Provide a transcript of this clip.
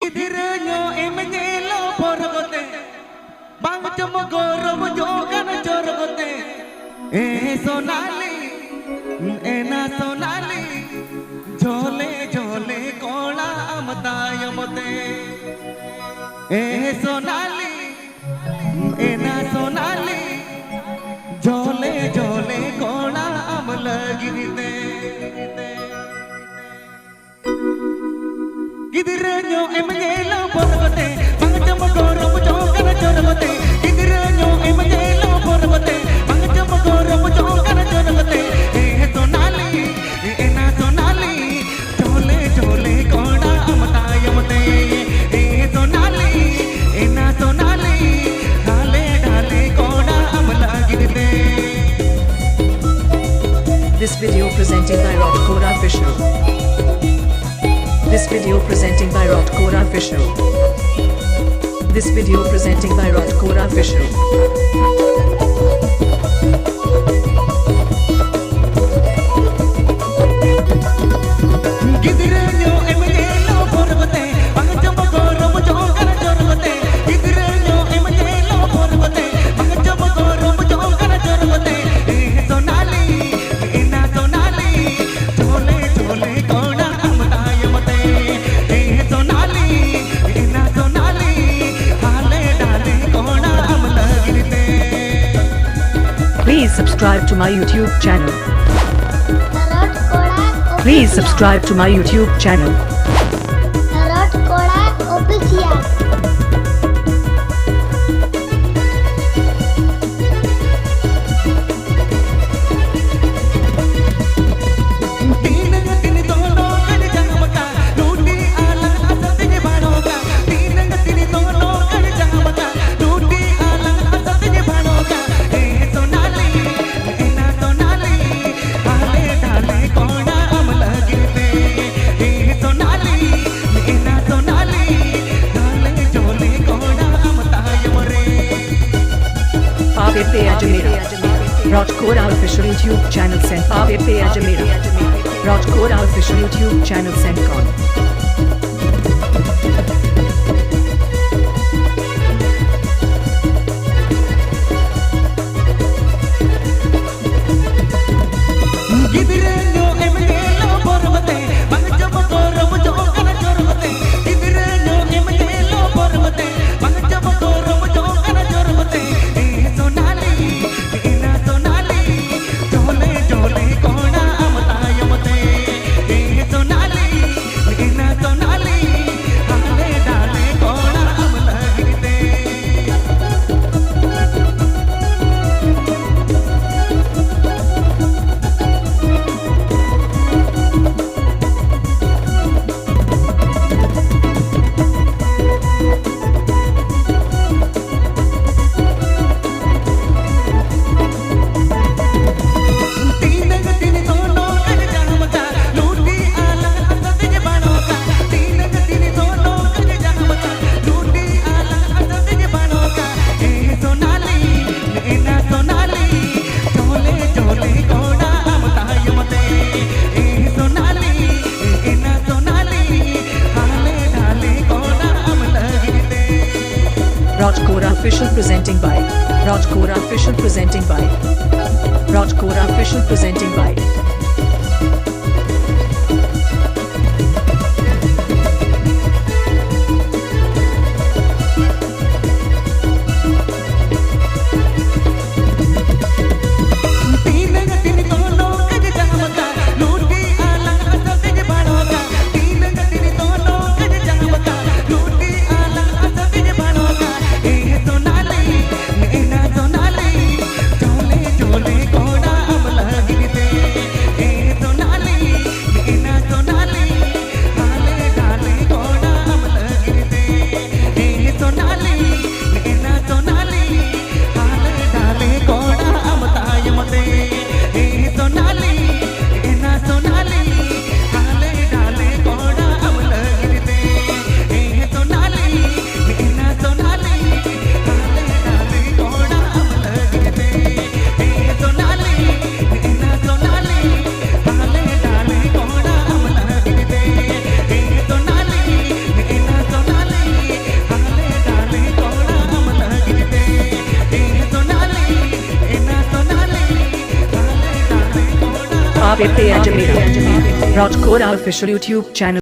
Gidiranyo emanyelo porogote, bang cemo goro mojokan jorogote. Sonali, ena sonali, jole jole kola amatayo mote. Sonali, ena sonali, jole jole kola amalagirite. Gidiranyo emanyelo porogote, bang cemo goro mojokan jorogote. Gidiranyo emanyelo porogote, bang cemo goro mojokan jorogote. Sonali, ena sonali, jole jole kola amatayo mote. Sonali, ena sonali, dale dale kola amalagirite. This video presenting by KORA Official. This video presenting by KORA Official. This video presenting by KORA Official. Gidiranyo emanyelo porogote, bang cemo goro mojokan jorogote. Gidiranyo emanyelo porogote, bang cemo goro mojokan jorogote. Sonali, ena sonali, jole jole kola amatayo mote. Sonali, ena sonali, dale dale kola amalagirite. Please subscribe to my YouTube channel. Please subscribe to my YouTube channel. KORA Official. KORA Official YouTube channel sent KORA Official YouTube channel sent con. Gidiranyo emanyelo porogote, bang cemo goro mojokan jorogote. Gidiranyo emanyelo porogote, bang cemo goro mojokan jorogote. Sonali, ena sonali, jole jole kola amatayo mote. Sonali, ena sonali, dale dale kola amalagirite. KORA Official presenting by KORA Official presenting by KORA Official presenting by Sonali, ena sonali, jole jole kola amalagirite. Pe Ajamera. Raj KORA official YouTube channel.